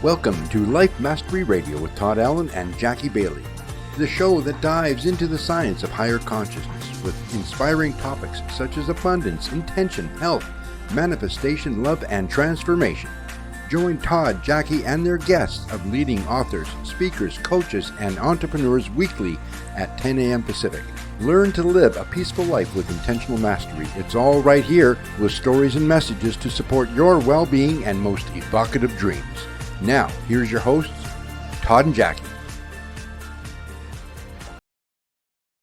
Welcome to Life Mastery Radio with Todd Allen and Jackie Bailey, the show that dives into the science of higher consciousness with inspiring topics such as abundance, intention, health, manifestation, love, and transformation. Join Todd, Jackie, and their guests of leading authors, speakers, coaches, and entrepreneurs weekly at 10 a.m. Pacific. Learn to live a peaceful life with intentional mastery. It's all right here with stories and messages to support your well-being and most evocative dreams. Now, here's your hosts, Todd and Jackie.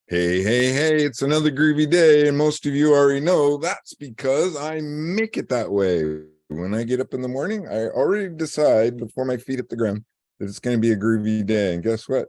Hey, it's another groovy day, and most of you already know that's because I make it that way. When I get up in the morning, I already decide before my feet hit the ground that it's going to be a groovy day, and guess what?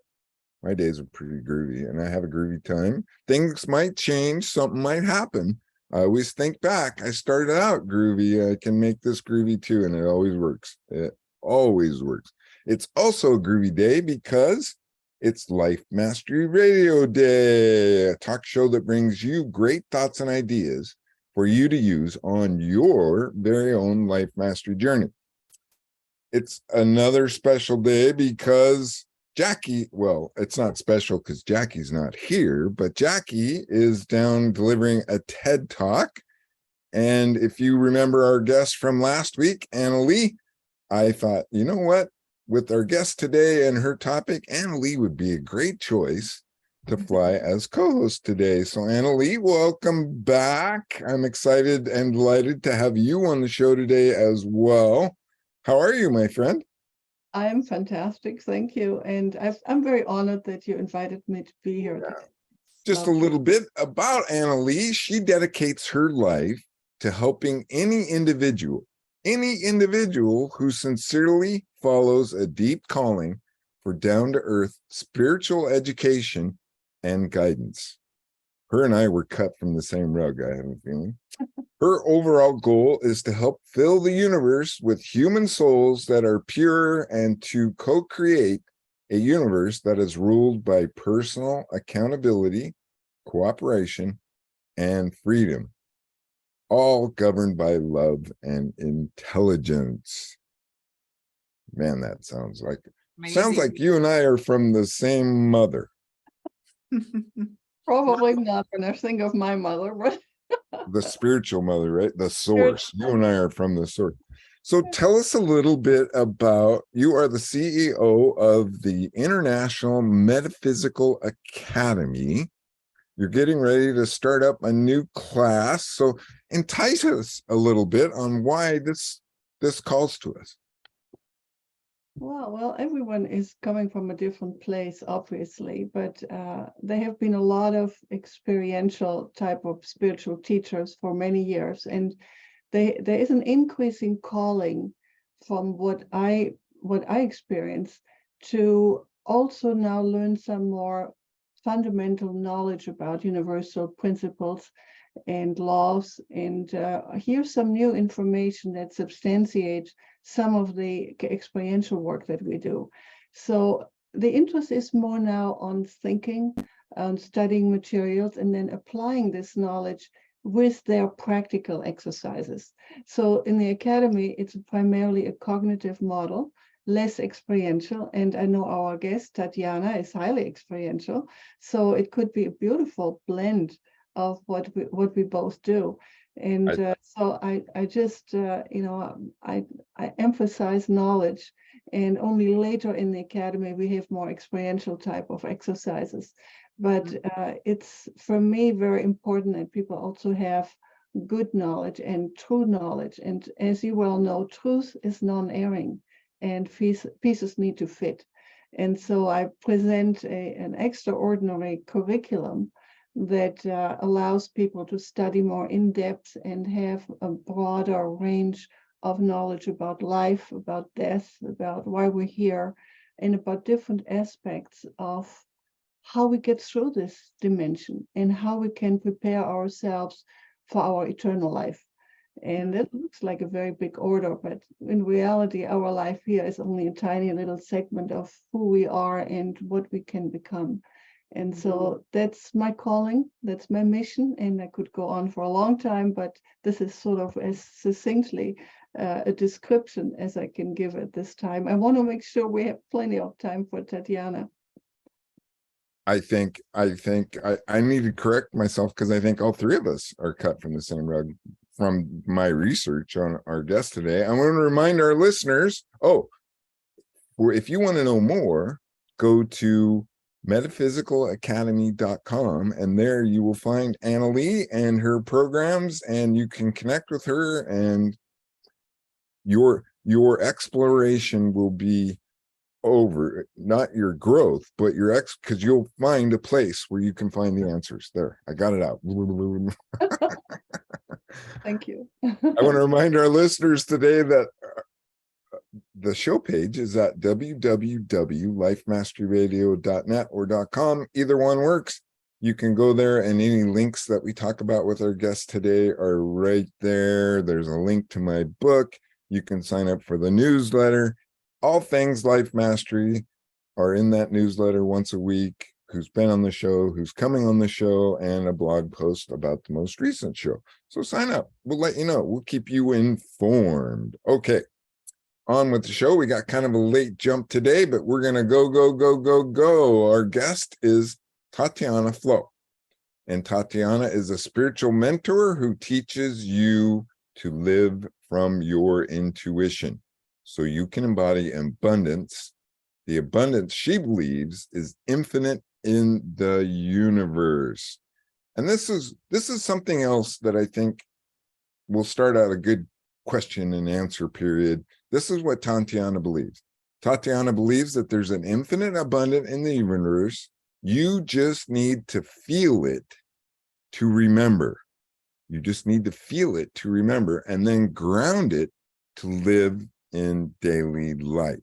My days are pretty groovy, and I have a groovy time. Things might change, something might happen. I always think back, I started out groovy, I can make this groovy too, and it always works. It always works. It's also a groovy day because it's Life Mastery Radio Day, a talk show that brings you great thoughts and ideas for you to use on your very own life mastery journey. It's another special day because Jackie, well, it's not special because Jackie's not here, but Jackie is down delivering a TED Talk. And if you remember our guest from last week, Anneli, I thought, you know what? With our guest today and her topic, Anneli would be a great choice to fly as co-host today. So Anneli, welcome back. I'm excited and delighted to have you on the show today as well. How are you, my friend? I'm fantastic, thank you. And I'm very honored that you invited me to be here today. Just a little bit about Anneli. She dedicates her life to helping any individual who sincerely follows a deep calling for down-to-earth spiritual education and guidance. Her and I were cut from the same rug, I have a feeling. Her overall goal is to help fill the universe with human souls that are pure and to co-create a universe that is ruled by personal accountability, cooperation, and freedom, all governed by love and intelligence. Man, that sounds like you and I are from the same mother. Probably not when I think of my mother, but the spiritual mother, right? The source. You and I are from the source. So tell us a little bit about, you are the CEO of the International Metaphysical Academy. You're getting ready to start up a new class. So entice us a little bit on why this calls to us. Well, everyone is coming from a different place, obviously, but there have been a lot of experiential type of spiritual teachers for many years, and there is an increasing calling from what I experience to also now learn some more fundamental knowledge about universal principles and laws, and here's some new information that substantiates some of the experiential work that we do. So the interest is more now on thinking, on studying materials, and then applying this knowledge with their practical exercises. So in the academy, it's primarily a cognitive model, less experiential, and I know our guest, Tatiana, is highly experiential, so it could be a beautiful blend of what we both do. And so I just, I emphasize knowledge, and only later in the academy, we have more experiential type of exercises. But it's, for me, very important that people also have good knowledge and true knowledge. And as you well know, truth is non-erring, and pieces need to fit. And so I present an extraordinary curriculum that allows people to study more in depth and have a broader range of knowledge about life, about death, about why we're here, and about different aspects of how we get through this dimension and how we can prepare ourselves for our eternal life. And that looks like a very big order, but in reality, our life here is only a tiny little segment of who we are and what we can become. And so that's my calling, that's my mission, and I could go on for a long time, but this is sort of as succinctly a description as I can give at this time. I want to make sure we have plenty of time for Tatiana. I think I need to correct myself, because I think all three of us are cut from the same rug from my research on our guest today. I want to remind our listeners, if you want to know more, go to metaphysicalacademy.com, and there you will find Anneli and her programs, and you can connect with her, and your exploration will be over, not your growth, but because you'll find a place where you can find the answers. There, I got it out. Thank you. I want to remind our listeners today that the show page is at www.lifemasteryradio.net or .com. Either one works. You can go there, and any links that we talk about with our guests today are right there. There's a link to my book. You can sign up for the newsletter. All things Life Mastery are in that newsletter once a week. Who's been on the show, who's coming on the show, and a blog post about the most recent show. So sign up. We'll let you know. We'll keep you informed. Okay, on with the show. We got kind of a late jump today, but we're going to go. Our guest is Tatiana Flow. And Tatiana is a spiritual mentor who teaches you to live from your intuition, so you can embody abundance. The abundance she believes is infinite in the universe. And this is something else that I think will start out a good question and answer period. This is what Tatiana believes. Tatiana believes that there's an infinite abundance in the universe. You just need to feel it to remember. You just need to feel it to remember, and then ground it to live in daily life.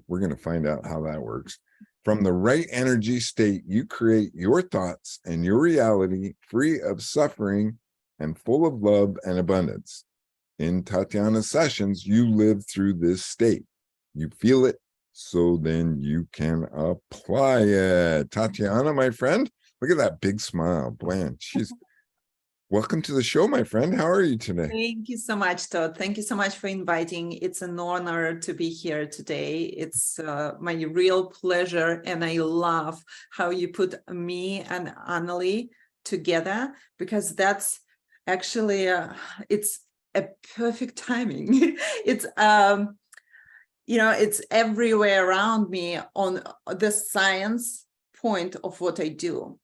We're going to find out how that works. From the right energy state, you create your thoughts and your reality free of suffering and full of love and abundance. In Tatiana's sessions, you live through this state. You feel it, so then you can apply it. Tatiana, my friend, look at that big smile. Bland. Welcome to the show, my friend. How are you today? Thank you so much, Todd. Thank you so much for inviting. It's an honor to be here today. It's my real pleasure, and I love how you put me and Anneli together, because that's actually it's a perfect timing. It's it's everywhere around me on the science point of what I do.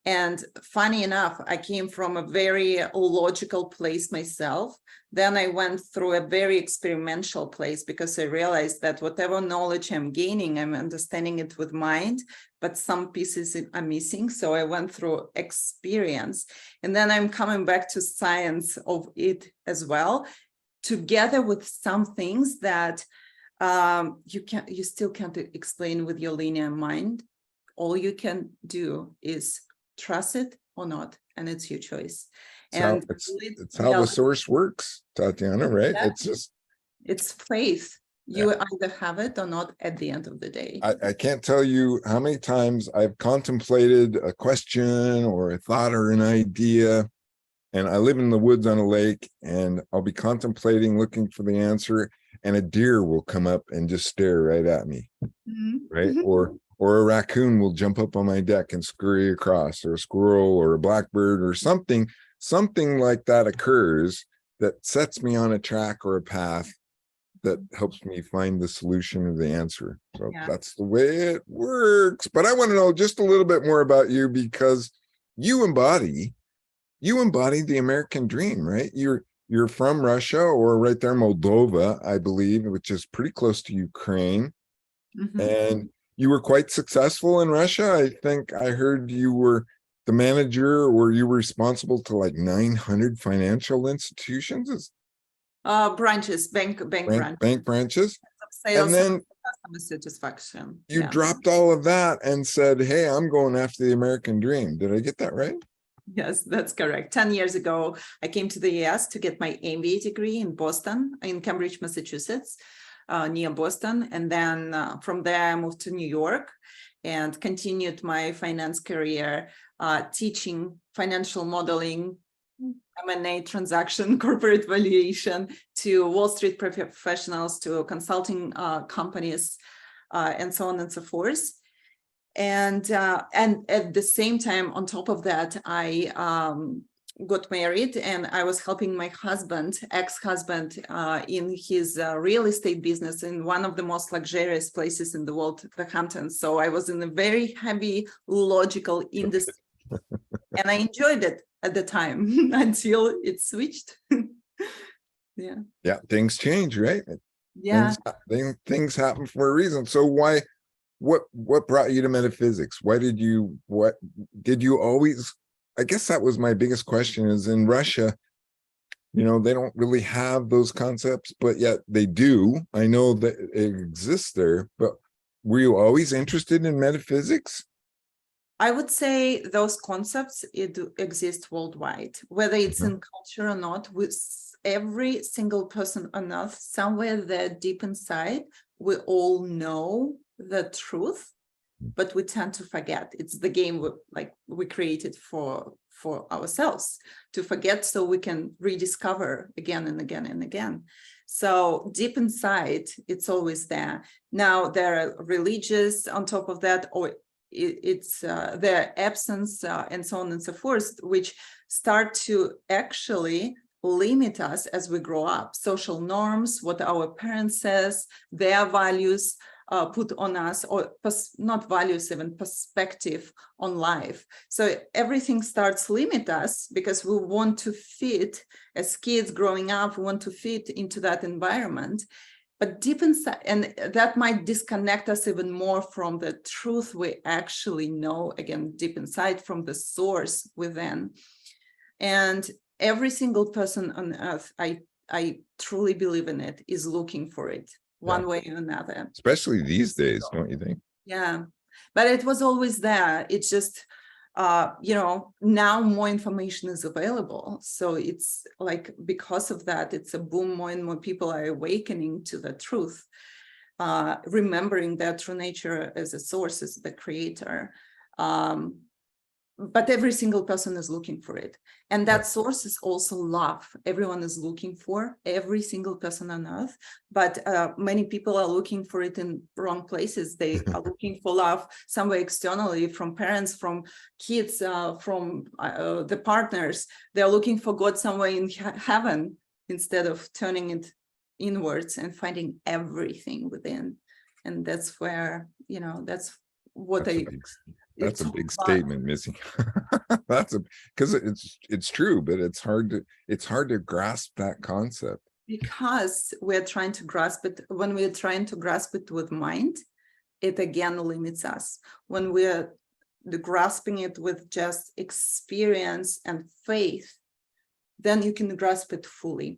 And funny enough, I came from a very logical place myself. Then I went through a very experimental place, because I realized that whatever knowledge I'm gaining, I'm understanding it with mind, but some pieces are missing. So I went through experience. And then I'm coming back to science of it as well, together with some things that you still can't explain with your linear mind. All you can do is trust it or not, and it's your choice. It's how the source works, Tatiana, right? Yeah. It's faith. You either have it or not at the end of the day. I can't tell you how many times I've contemplated a question or a thought or an idea, and I live in the woods on a lake, and I'll be contemplating, looking for the answer, and a deer will come up and just stare right at me, right? Or a raccoon will jump up on my deck and scurry across, or a squirrel or a blackbird or something like that occurs that sets me on a track or a path that helps me find the solution or the answer. So that's the way it works. But I want to know just a little bit more about you, because you embody the American dream, right? You're from Russia, or right there, Moldova, I believe, which is pretty close to Ukraine. And you were quite successful in Russia. I think I heard you were the manager, or you were responsible to like 900 financial institutions. Branches, bank branches. Sales and then customer satisfaction. You dropped all of that and said, hey, I'm going after the American dream. Did I get that right? Yes, that's correct. 10 years ago, I came to the US to get my MBA degree in Boston, in Cambridge, Massachusetts. Near Boston. And then from there, I moved to New York and continued my finance career, teaching financial modeling M&A transaction, corporate valuation, to Wall Street professionals, to consulting companies, and so on and so forth. And at the same time, on top of that, I got married, and I was helping my husband, ex-husband, in his real estate business in one of the most luxurious places in the world, the Hamptons. So I was in a very heavy logical industry, and I enjoyed it at the time until it switched. Yeah, things change, right? Yeah. Things happen for a reason. So what brought you to metaphysics? What did you always, I guess that was my biggest question, is in Russia, they don't really have those concepts, but yet they do. I know that it exists there, but were you always interested in metaphysics? I would say those concepts exist worldwide, whether it's in culture or not. With every single person on earth, somewhere there deep inside, we all know the truth, but we tend to forget. It's the game we created for ourselves to forget, so we can rediscover again and again and again. So deep inside, it's always there. Now there are religious on top of that, or it's their absence, and so on and so forth, which start to actually limit us as we grow up. Social norms, what our parents says, their values put on us, or not values, even perspective on life. So everything starts limit us because we want to fit, as kids growing up, we want to fit into that environment. But deep inside, and that might disconnect us even more from the truth we actually know, again, deep inside, from the source within. And every single person on earth, I truly believe in it, is looking for it one way or another. Especially these days, don't you think? Yeah, but it was always there. It's just, now more information is available. So it's like, because of that, it's a boom. More and more people are awakening to the truth, remembering their true nature as a source, as the creator. But every single person is looking for it. And that source is also love. Everyone is looking for, every single person on earth. But many people are looking for it in wrong places. They are looking for love somewhere externally, from parents, from kids, from the partners. They're looking for God somewhere in heaven, instead of turning it inwards and finding everything within. And that's where, that's what That's a big statement, Missy. Because it's true, but it's hard to grasp that concept. Because we're trying to grasp it. When we're trying to grasp it with mind, it again limits us. When we're grasping it with just experience and faith, then you can grasp it fully.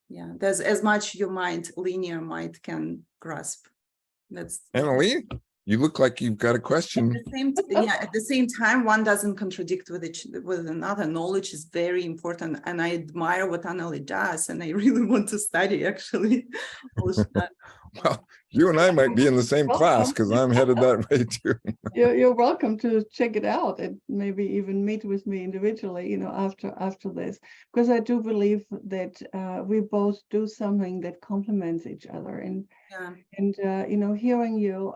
Yeah, there's as much your mind, linear mind, can grasp. That's Anneli, you look like you've got a question. At the same time, one doesn't contradict with another. Knowledge is very important, and I admire what Anneli does, and I really want to study, actually. Well, you and I might be in the same class, because I'm headed that way too. You're welcome to check it out and maybe even meet with me individually, after this, because I do believe that we both do something that complements each other. And hearing you,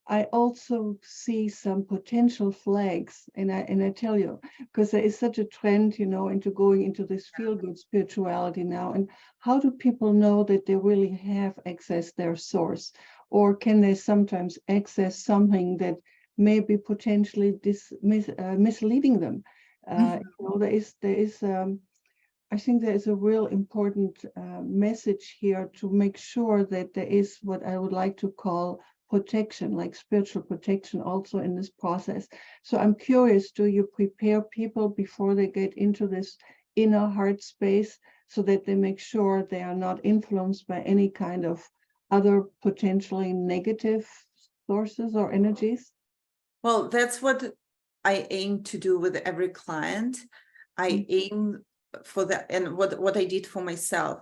I also see some potential flags, and I tell you, because there is such a trend, into going into this feel-good spirituality now. And how do people know that they really have accessed their source, or can they sometimes access something that may be potentially misleading them? There is. I think there is a real important message here to make sure that there is what I would like to call protection, like spiritual protection, also in this process. So I'm curious, do you prepare people before they get into this inner heart space, so that they make sure they are not influenced by any kind of other potentially negative sources or energies? Well, that's what I aim to do with every client. I aim for that, and what I did for myself.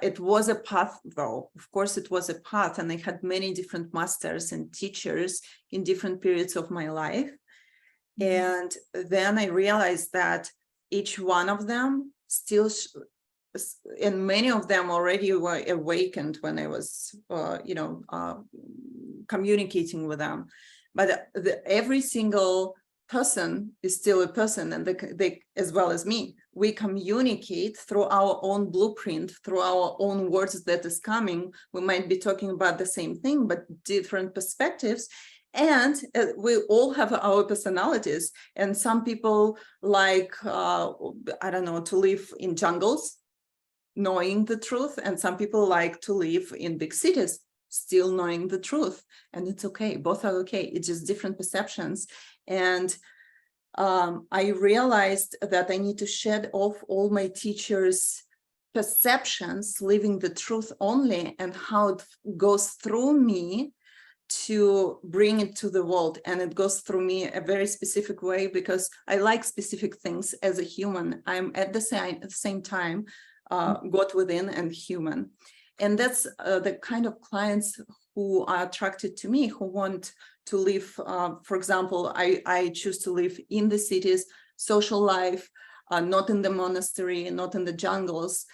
It was a path, though. Of course, it was a path, and I had many different masters and teachers in different periods of my life. And then I realized that each one of them still, and many of them already were awakened when I was, communicating with them. But every single person is still a person, and they, as well as me, we communicate through our own blueprint, through our own words that is coming. We might be talking about the same thing, but different perspectives. And we all have our personalities. And some people like, to live in jungles, knowing the truth. And some people like to live in big cities, still knowing the truth. And it's okay. Both are okay. It's just different perceptions. And I realized that I need to shed off all my teachers' perceptions, living the truth only, and how it goes through me to bring it to the world. And it goes through me a very specific way, because I like specific things as a human. I'm at the same time God within and human. And that's the kind of clients who are attracted to me, who want to live, for example, I choose to live in the cities, social life, not in the monastery, not in the jungles,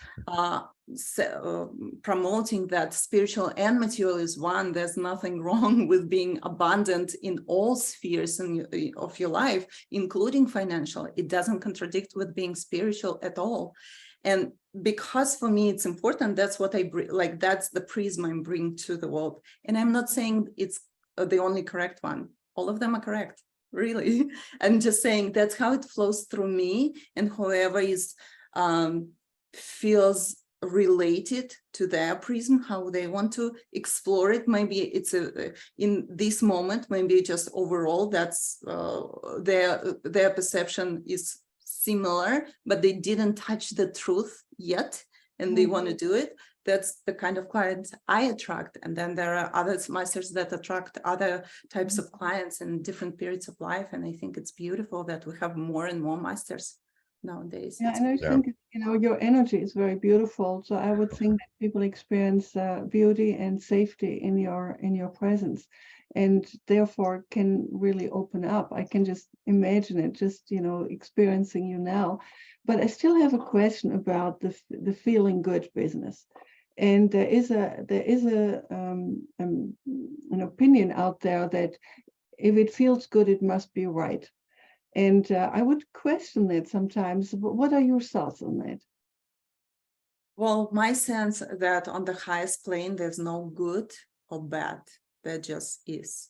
promoting that spiritual and material is one. There's nothing wrong with being abundant in all spheres of your life, including financial. It doesn't contradict with being spiritual at all. And because for me it's important, that's what I bring, like that's the prism I'm bringing to the world. And I'm not saying it's the only correct one. All of them are correct, really. I'm just saying that's how it flows through me, and whoever is feels related to their prism, how they want to explore it. Maybe it's in this moment, maybe just overall that's their perception is similar, but they didn't touch the truth yet, and they want to do it. That's the kind of clients I attract. And then there are other masters that attract other types of clients in different periods of life. And I think it's beautiful that we have more and more masters nowadays. Yeah, and I think, your energy is very beautiful. So I would think that people experience beauty and safety in your presence, and therefore can really open up. I can just imagine it, just experiencing you now. But I still have a question about the feeling good business. And there is an opinion out there that if it feels good, it must be right. And I would question that sometimes. But what are your thoughts on that? Well, my sense that on the highest plane, there's no good or bad. There just is.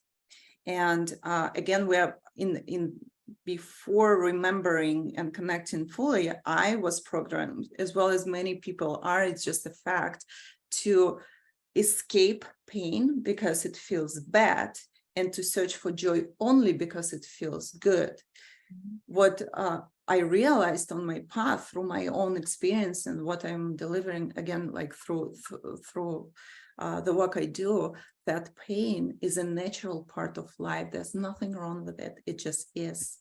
And again, we're in before remembering and connecting fully, I was programmed, as well as many people are, it's just a fact, to escape pain because it feels bad, and to search for joy only because it feels good. What I realized on my path through my own experience and what I'm delivering, again, like through the work I do, that pain is a natural part of life. There's nothing wrong with it. It just is.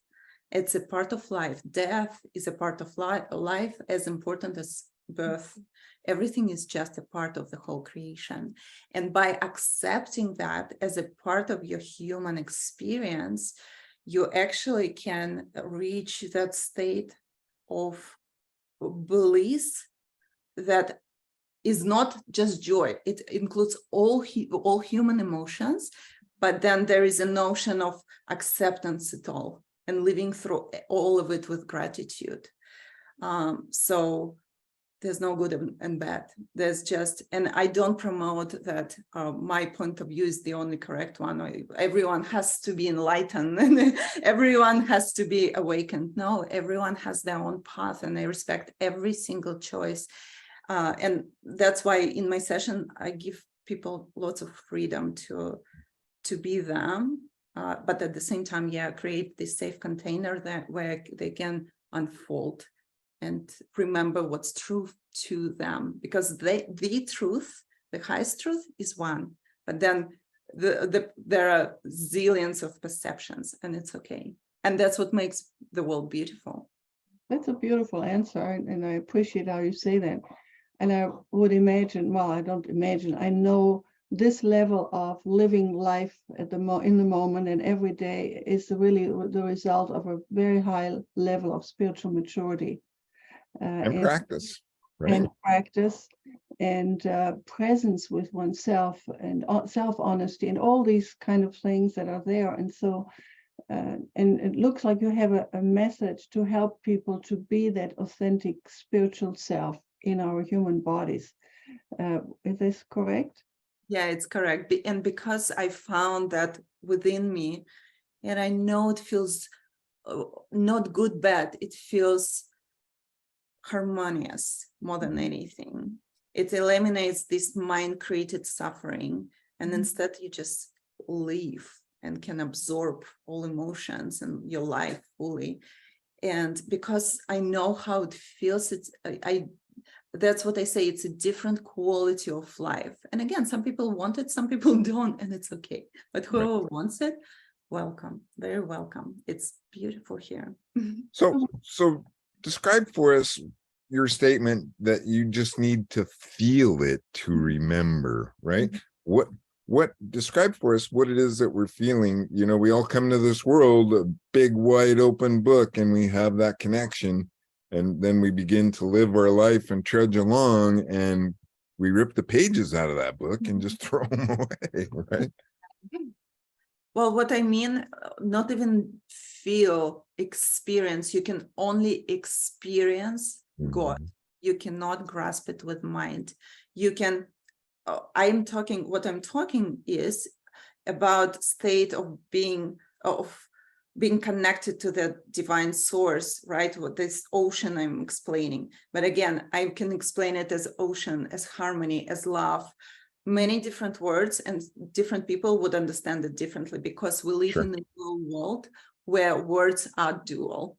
It's a part of life. Death is a part of life as important as birth. Everything is just a part of the whole creation. And by accepting that as a part of your human experience, you actually can reach that state of bliss that is not just joy. It includes all human emotions, but then there is a notion of acceptance at all and living through all of it with gratitude. So there's no good and bad. There's just, and I don't promote that my point of view is the only correct one. Everyone has to be enlightened and everyone has to be awakened. No, everyone has their own path, and I respect every single choice. And that's why in my session, I give people lots of freedom to be them, but at the same time, create this safe container where they can unfold and remember what's true to them, because the truth, the highest truth is one, but then there are zillions of perceptions, and it's okay. And that's what makes the world beautiful. That's a beautiful answer, and I appreciate how you say that. And I would imagine, well, I don't imagine, I know this level of living life at in the moment and every day is really the result of a very high level of spiritual maturity And practice, right? and practice and presence with oneself and self-honesty and all these kind of things that are there. And so and it looks like you have a message to help people to be that authentic spiritual self in our human bodies. Is this correct? Yeah, it's correct. And because I found that within me, and I know it feels not good, bad, it feels harmonious more than anything. It eliminates this mind-created suffering, and instead you just live and can absorb all emotions and your life fully. And because I know how it feels, that's what I say, it's a different quality of life. And again, some people want it, some people don't, and it's okay. But whoever wants it, welcome, very welcome. It's beautiful here. So describe for us your statement that you just need to feel it to remember, right? What describe for us what it is that we're feeling. You know, we all come to this world a big wide open book, and we have that connection, and then we begin to live our life and trudge along, and we rip the pages out of that book and just throw them away, right? Well, what I mean, not even feel, experience. You can only experience God. You cannot grasp it with mind. You can, what I'm talking is about state of being connected to the divine source, right? What this ocean I'm explaining. But again, I can explain it as ocean, as harmony, as love, many different words, and different people would understand it differently because we live in a dual world where words are dual.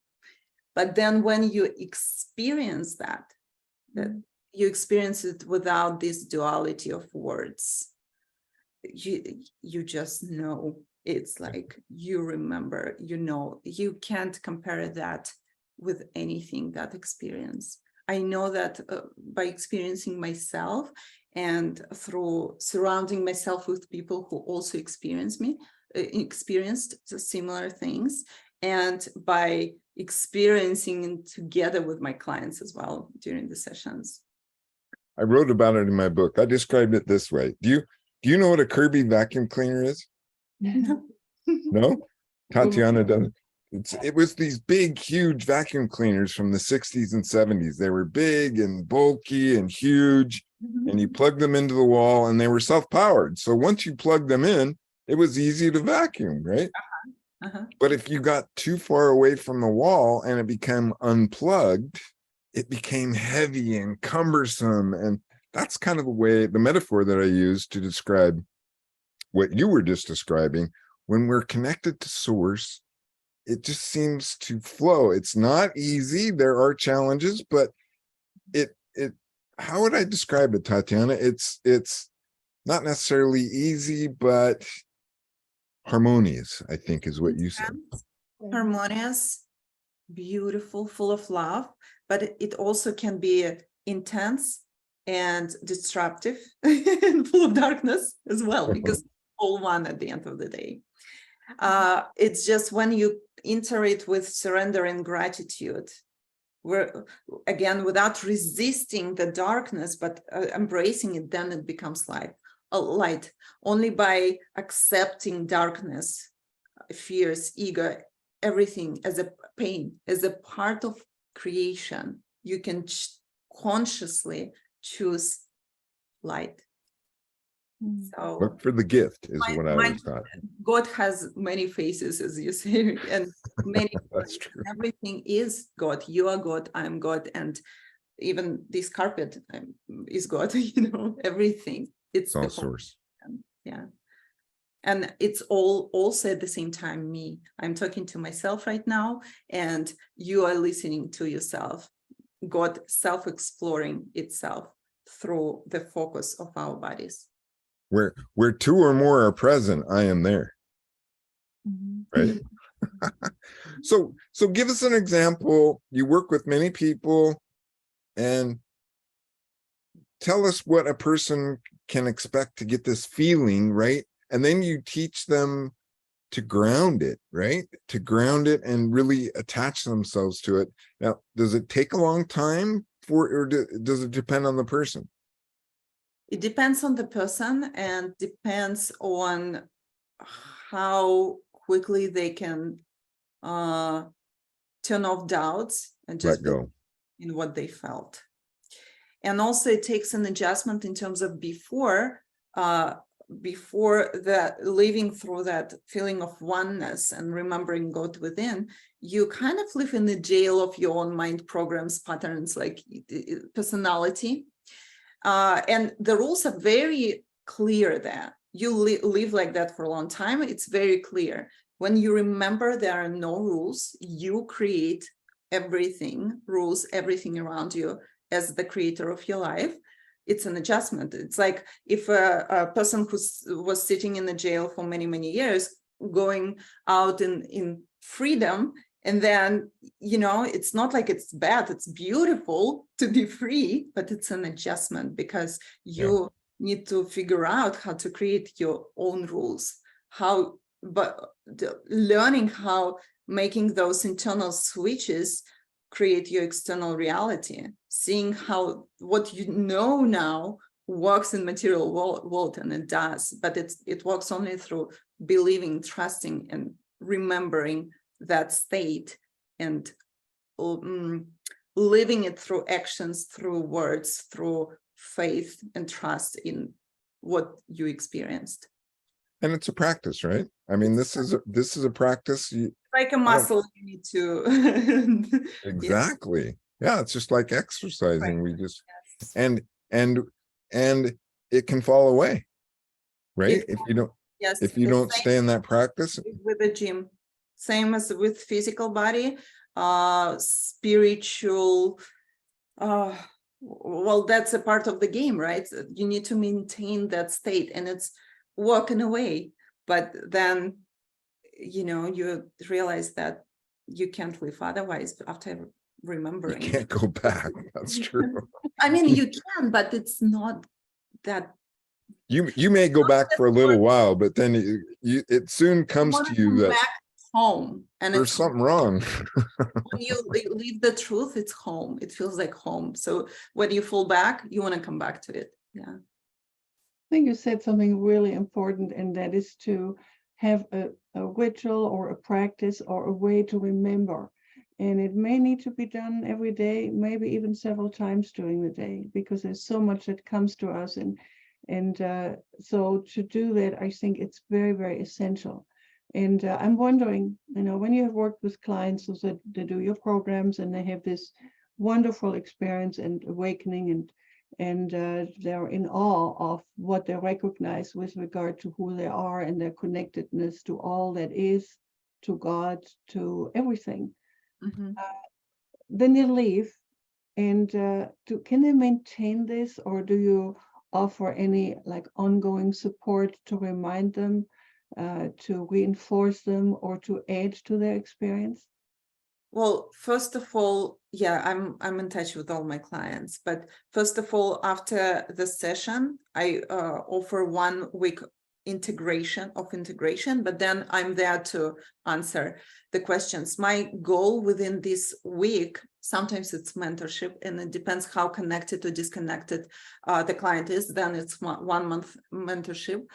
But then when you experience that you experience it without this duality of words. You just know. It's like you remember, you know, you can't compare that with anything, that experience. I know that by experiencing myself and through surrounding myself with people who also experienced similar things, and by experiencing it together with my clients as well during the sessions. I wrote about it in my book. I described it this way. Do you know what a Kirby vacuum cleaner is? No? Tatiana doesn't. It was these big, huge vacuum cleaners from the 60s and 70s. They were big and bulky and huge, and you plugged them into the wall, and they were self-powered. So once you plugged them in, it was easy to vacuum, right? But if you got too far away from the wall and it became unplugged, it became heavy and cumbersome. And that's kind of the metaphor that I use to describe what you were just describing. When we're connected to source, it just seems to flow. It's not easy. There are challenges, but how would I describe it, Tatiana? It's not necessarily easy, but harmonious, I think, is what you said. Harmonious, beautiful, full of love, but it also can be intense and disruptive and full of darkness as well, because all one at the end of the day. It's just when you enter it with surrender and gratitude, where again, without resisting the darkness, but embracing it, then it becomes light. Only by accepting darkness, fears, ego, everything as a pain, as a part of creation, you can consciously choose light. So look for the gift is what I always thought. God has many faces, as you say, and many. That's true. Everything is God. You are God. I'm God, and even this carpet is God. You know, everything. It's all the source. Yeah, and it's all also at the same time me. I'm talking to myself right now, and you are listening to yourself. God self-exploring itself through the focus of our bodies. Where two or more are present, I am there. Right? So give us an example. You work with many people, and tell us what a person can expect to get this feeling, right? And then you teach them to ground it, right? To ground it and really attach themselves to it. Now, does it take a long time or does it depend on the person? It depends on the person and depends on how quickly they can turn off doubts and just Let go. in what they felt. And also it takes an adjustment in terms of before that, living through that feeling of oneness and remembering God within, you kind of live in the jail of your own mind programs, patterns, like personality. And the rules are very clear there. You live like that for a long time. It's very clear. When you remember there are no rules, you create everything, rules, everything around you as the creator of your life. It's an adjustment. It's like if a person who was sitting in the jail for many, many years, going out in freedom, and then, you know, it's not like it's bad, it's beautiful to be free, but it's an adjustment because you need to figure out how to create your own rules, learning how making those internal switches create your external reality, seeing how what you know now works in material world, and it does, but it works only through believing, trusting, and remembering that state and living it through actions, through words, through faith and trust in what you experienced. And it's a practice, right? I mean, this is a practice. Like a muscle, you need to Exactly. Yeah, it's just like exercising. Right. We just and it can fall away, right? If you don't stay in that practice. With the gym, same as with physical body, spiritual, well, that's a part of the game, right? You need to maintain that state, and it's walking away, but then you realize that you can't live otherwise after remembering. You can't go back. That's true. I mean, you can, but it's not that. You may go back for a little while, but then it soon comes to you that back home, and there's something wrong. when you leave the truth, it's home. It feels like home. So when you fall back, you want to come back to it. Yeah. I think you said something really important, and that is to have a ritual or a practice or a way to remember. And it may need to be done every day, maybe even several times during the day, because there's so much that comes to us. And so to do that, I think it's very, very essential. And I'm wondering, when you have worked with clients so that they do your programs and they have this wonderful experience and awakening, and they're in awe of what they recognize with regard to who they are and their connectedness to all that is, to God, to everything. Mm-hmm. Then they leave, and can they maintain this, or do you offer any ongoing support to remind them, to reinforce them, or to add to their experience? Well, first of all, yeah, I'm in touch with all my clients, but first of all, after the session, I offer 1 week integration, but then I'm there to answer the questions. My goal within this week, sometimes it's mentorship, and it depends how connected or disconnected the client is, then it's 1 month mentorship.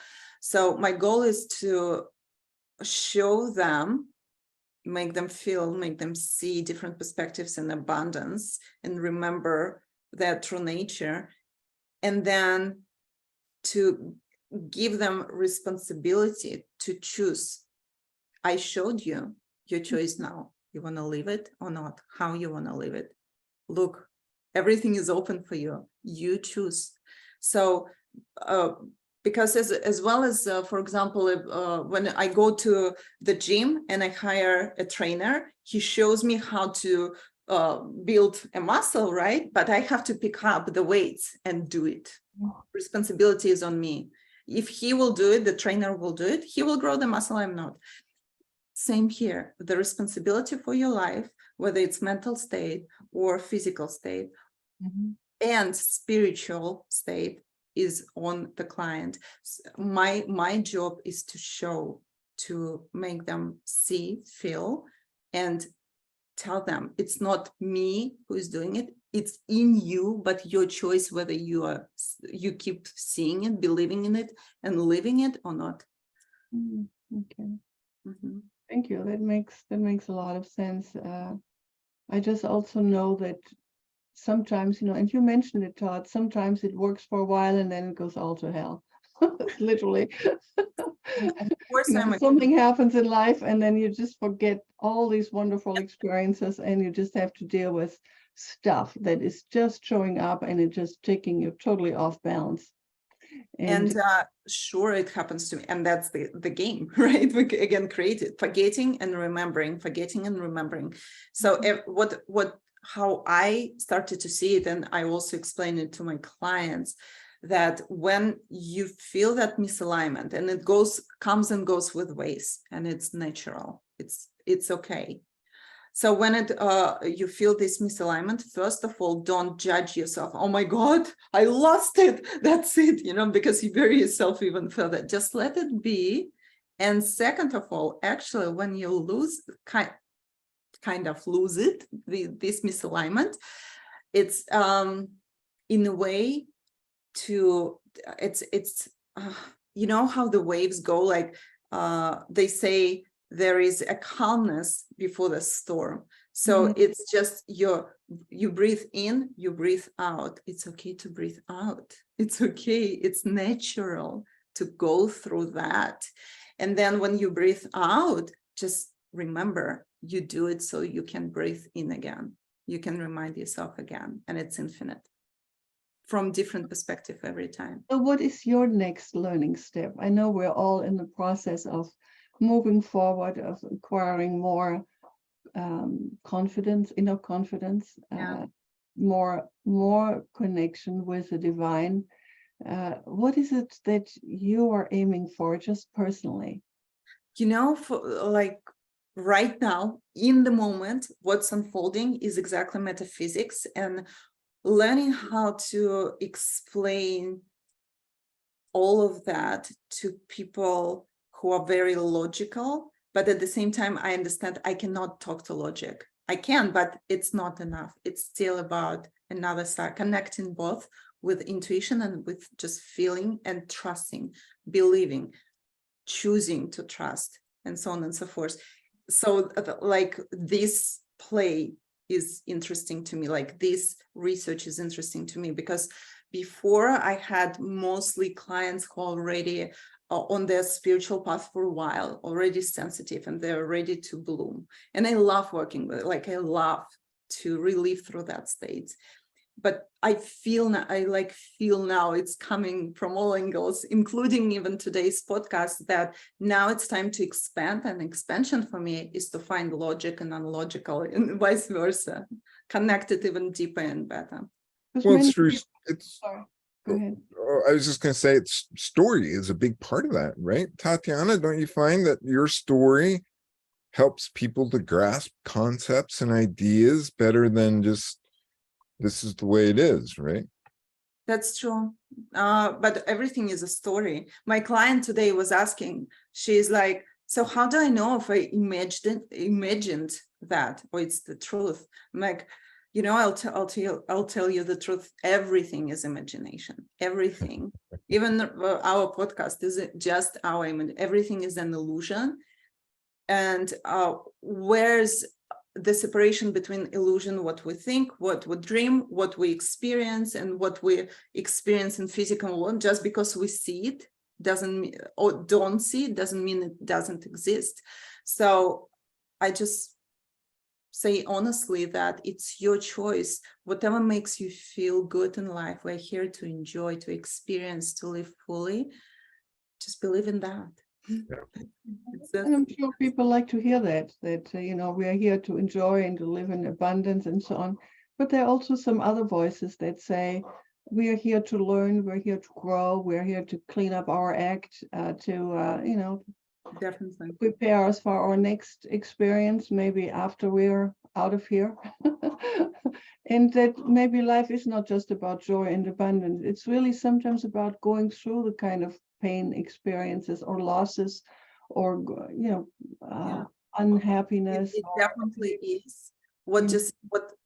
So my goal is to show them, make them feel, make them see different perspectives and abundance, and remember their true nature, and then to give them responsibility to choose. I showed you your choice now. You want to live it or not? How you want to live it? Look, everything is open for you. You choose. So because as well as, for example, when I go to the gym and I hire a trainer, he shows me how to build a muscle, right? But I have to pick up the weights and do it. Responsibility is on me. If he will do it, the trainer will do it. He will grow the muscle, I'm not. Same here. The responsibility for your life, whether it's mental state or physical state, and spiritual state, is on the client. My job is to show, to make them see, feel, and tell them it's not me who is doing it, it's in you, but your choice whether you keep seeing it, believing in it, and living it or not. Okay. Mm-hmm. Thank you. That makes a lot of sense. I just also know that sometimes, and you mentioned it, Todd, sometimes it works for a while and then it goes all to hell. Literally. Of course, Something happens in life and then you just forget all these wonderful experiences and you just have to deal with stuff that is just showing up and it just taking you totally off balance. And sure, it happens to me, and that's the game, right? We again created forgetting and remembering. So how I started to see it, and I also explain it to my clients, that when you feel that misalignment, and it comes and goes with waves, and it's natural, it's okay. So when you feel this misalignment, first of all, don't judge yourself. Oh my God, I lost it. That's it, because you bury yourself even further. Just let it be. And second of all, actually, when you lose, kind of lose it, this misalignment, it's in a way it's how the waves go, like they say, there is a calmness before the storm. So it's just you breathe in, you breathe out. It's okay to breathe out. It's okay. It's natural to go through that. And then when you breathe out, just remember, you do it so you can breathe in again. You can remind yourself again, and it's infinite from different perspective every time. So what is your next learning step? I know we're all in the process of moving forward, of acquiring more confidence, inner confidence, more connection with the divine. What is it that you are aiming for, just personally? For like right now, in the moment, what's unfolding is exactly metaphysics, and learning how to explain all of that to people who are very logical, but at the same time, I understand I cannot talk to logic. I can, but it's not enough. It's still about another side, connecting both with intuition and with just feeling and trusting, believing, choosing to trust, and so on and so forth. So like this play is interesting to me, like this research is interesting to me, because before I had mostly clients who already on their spiritual path for a while, already sensitive, and they're ready to bloom. And I love working with, I love to relive through that state. But I feel now it's coming from all angles, including even today's podcast, that now it's time to expand, and expansion for me is to find logic and unlogical and vice versa, connect it even deeper and better. Well, it's true. Sorry, go ahead. I was just going to say, it's story is a big part of that, right? Tatiana, don't you find that your story helps people to grasp concepts and ideas better than just, this is the way it is, right? That's true. But everything is a story. My client today was asking, she's like, so how do I know if I imagined that, or it's the truth? I'm like, I'll tell you the truth. Everything is imagination. Everything, even our podcast is just our image. Everything is an illusion. And where's the separation between illusion, what we think, what we dream, what we experience, and what we experience in physical world? Just because we see it doesn't mean, or don't see it, doesn't mean it doesn't exist. So I just say honestly that it's your choice. Whatever makes you feel good in life, we're here to enjoy, to experience, to live fully. Just believe in that. And I'm sure people like to hear that we are here to enjoy and to live in abundance and so on. But there are also some other voices that say, we are here to learn, we're here to grow, we're here to clean up our act, to definitely prepare us for our next experience, maybe after we're out of here. And that maybe life is not just about joy and abundance. It's really sometimes about going through the kind of pain experiences or losses or, unhappiness. It definitely is.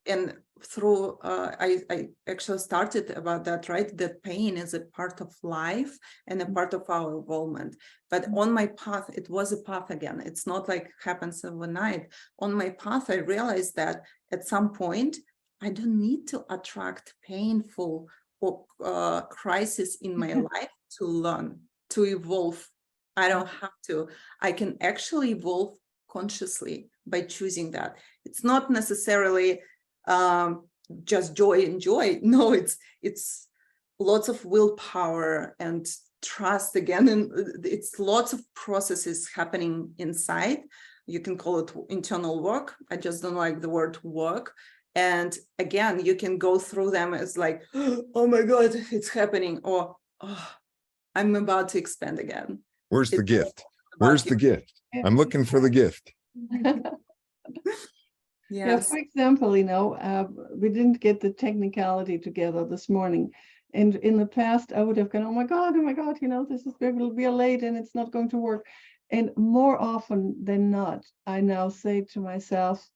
And through I actually started about that, right? That pain is a part of life and a part of our involvement. But on my path, it was a path again. It's not like happens overnight. On my path, I realized that at some point, I don't need to attract painful or crisis in my life to learn, to evolve. I don't have to. I can actually evolve consciously by choosing that. It's not necessarily just joy and joy. No, it's lots of willpower and trust again, and it's lots of processes happening inside. You can call it internal work. I just don't like the word work. And again, you can go through them as like, oh my God, it's happening, or oh, I'm about to expand again. Where's the gift? Where's the gift? I'm looking for the gift. Yeah, for example, we didn't get the technicality together this morning. And in the past, I would have gone, oh my God, this is going to be late and it's not going to work. And more often than not, I now say to myself,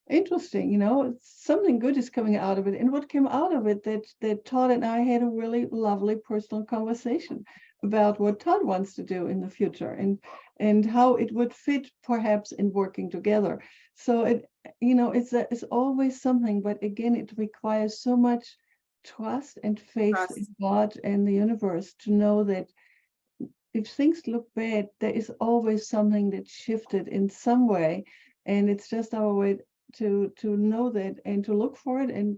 interesting, something good is coming out of it. And what came out of it, that Todd and I had a really lovely personal conversation about what Todd wants to do in the future and how it would fit perhaps in working together. So it's always something, but again, it requires so much trust and faith in God and the universe to know that if things look bad, there is always something that shifted in some way. And it's just our way to know that and to look for it. And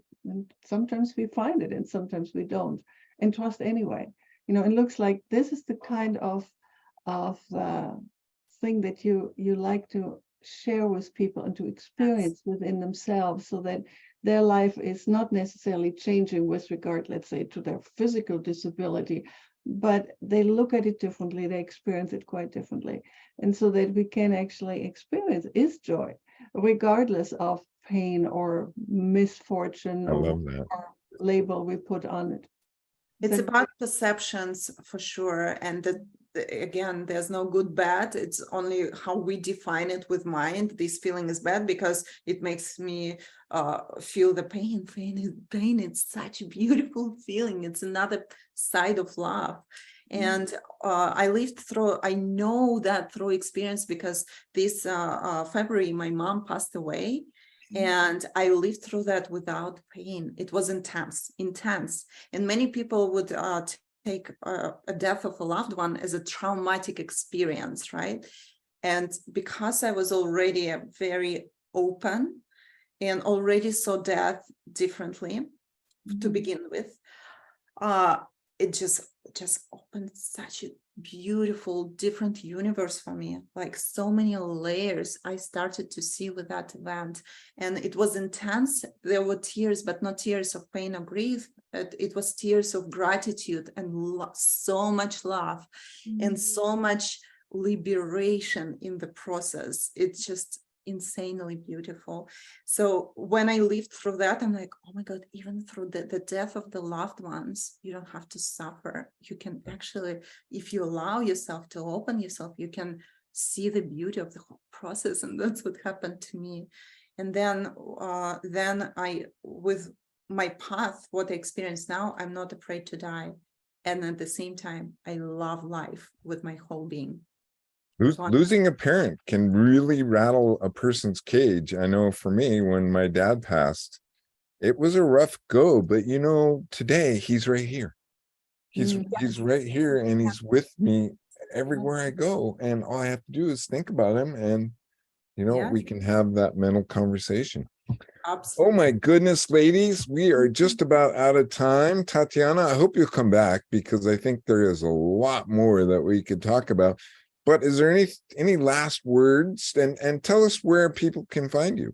sometimes we find it and sometimes we don't, and trust anyway. It looks like this is the kind of thing that you like to share with people and to experience within themselves, so that their life is not necessarily changing with regard, let's say, to their physical disability, but they look at it differently, they experience it quite differently. And so that we can actually experience is joy, regardless of pain or misfortune or label we put on it. It's about perceptions for sure. And again, there's no good, bad. It's only how we define it with mind. This feeling is bad because it makes me feel the pain. Pain, it's such a beautiful feeling. It's another side of love. And I know that through experience, because this February, my mom passed away. And I lived through that without pain. It was intense. And many people would take a death of a loved one as a traumatic experience, right? And because I was already very open and already saw death differently to begin with, it just opened such a beautiful, different universe for me, like so many layers I started to see with that event. And it was intense. There were tears, but not tears of pain or grief. It was tears of gratitude and so much love and so much liberation in the process. It's just insanely beautiful. So when I lived through that, I'm like, oh my God, even through the death of the loved ones, you don't have to suffer. You can actually, if you allow yourself to open yourself, you can see the beauty of the whole process. And that's what happened to me. And then I, with my path, what I experience now, I'm not afraid to die. And at the same time, I love life with my whole being. Losing a parent can really rattle a person's cage. I know for me, when my dad passed, it was a rough go, but today he's right here. He's right here, and he's with me everywhere I go. And all I have to do is think about him, and we can have that mental conversation. Absolutely. Oh my goodness, ladies, we are just about out of time. Tatiana, I hope you'll come back, because I think there is a lot more that we could talk about. But is there any last words? And tell us where people can find you.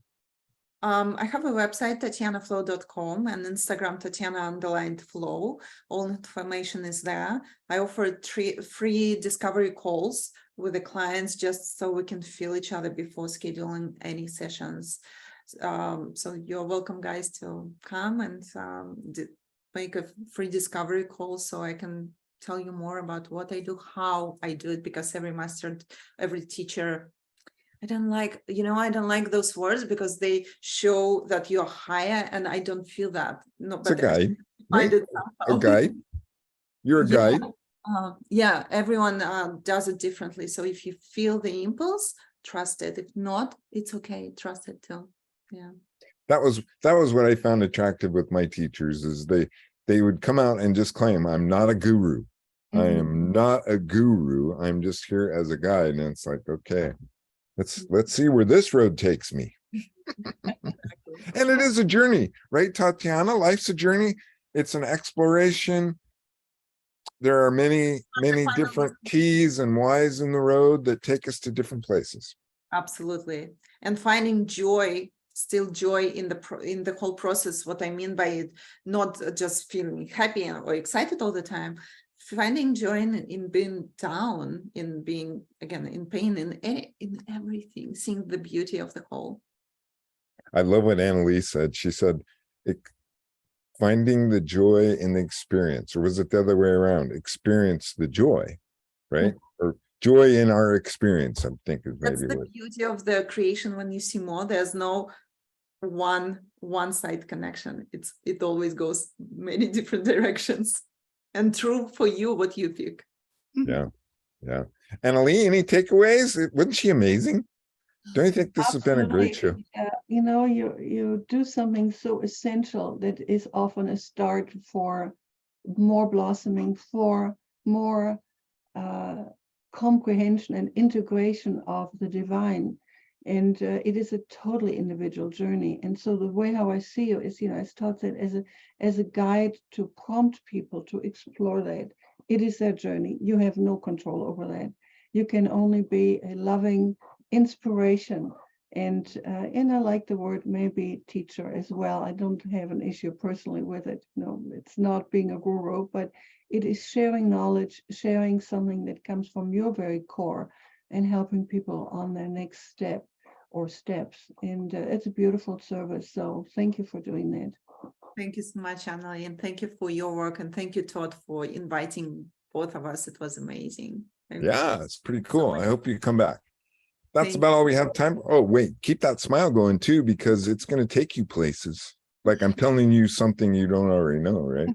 I have a website, TatianaFlow.com, and Instagram, Tatiana_Flow. All information is there. I offer free discovery calls with the clients, just so we can feel each other before scheduling any sessions. So you're welcome, guys, to come and make a free discovery call so I can tell you more about what I do, how I do it, because every master, every teacher, I don't like those words because they show that you're higher, and I don't feel that. No, It's a but guide, I right? find it A somehow. guide. You're a guide. Yeah, everyone does it differently. So if you feel the impulse, trust it. If not, it's okay. Trust it too. Yeah. That was what I found attractive with my teachers, is they would come out and just claim, I'm not a guru. I am not a guru. I'm just here as a guide. And it's like, okay, let's see where this road takes me. And it is a journey, right, Tatiana? Life's a journey. It's an exploration. There are many different T's and Y's in the road that take us to different places. Absolutely. And finding joy, still joy in the whole process. What I mean by it, not just feeling happy or excited all the time, finding joy in being down, in being, again, in pain, in everything, seeing the beauty of the whole. I love what Anneli said. She said, finding the joy in the experience, or was it the other way around? Experience the joy, right? Or joy in our experience, I think is maybe That's the beauty of the creation. When you see more, there's no one side connection. It always goes many different directions, and true for you what you pick. Yeah. Anneli, any takeaways? Wasn't she amazing? Don't you think this has been a great show? You do something so essential that is often a start for more blossoming, for more comprehension and integration of the divine. And it is a totally individual journey. And so the way how I see you is, as Todd said, as a guide to prompt people to explore that. It is their journey. You have no control over that. You can only be a loving inspiration. And I like the word maybe teacher as well. I don't have an issue personally with it. No, it's not being a guru, but it is sharing knowledge, sharing something that comes from your very core and helping people on their next step or steps. And it's a beautiful service. So thank you for doing that. Thank you so much, Anneli, and thank you for your work. And thank you, Todd, for inviting both of us. It was amazing. Yeah, it's pretty cool. I hope you come back. That's about all we have time for. Oh, wait, keep that smile going too, because it's going to take you places. Like I'm telling you something you don't already know, right?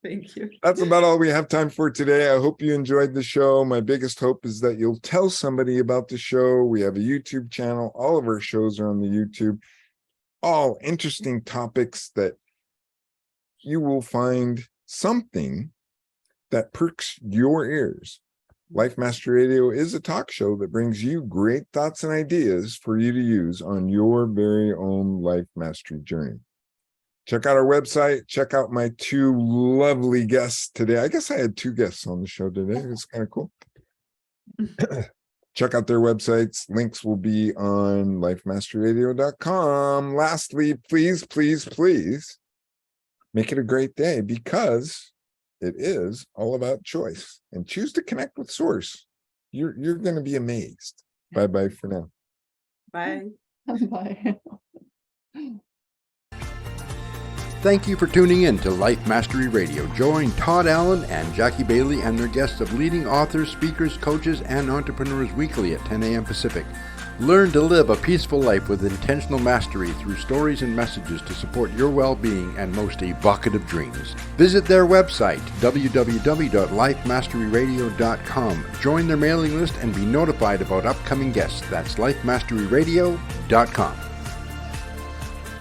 Thank you. That's about all we have time for today. I hope you enjoyed the show. My biggest hope is that you'll tell somebody about the show. We have a YouTube channel. All of our shows are on the YouTube. All interesting topics that you will find something that perks your ears. Life Mastery Radio is a talk show that brings you great thoughts and ideas for you to use on your very own life mastery journey. Check out our website. Check out my two lovely guests today. I guess I had two guests on the show today. It's kind of cool. Check out their websites. Links will be on lifemasteryradio.com. Lastly, please make it a great day, because it is all about choice, and choose to connect with source. You're going to be amazed. Bye-bye for now. Bye. Bye. Thank you for tuning in to Life Mastery Radio. Join Todd Allen and Jackie Bailey and their guests of leading authors, speakers, coaches, and entrepreneurs weekly at 10 a.m. Pacific. Learn to live a peaceful life with intentional mastery through stories and messages to support your well-being and most evocative dreams. Visit their website, www.lifemasteryradio.com. Join their mailing list and be notified about upcoming guests. That's lifemasteryradio.com.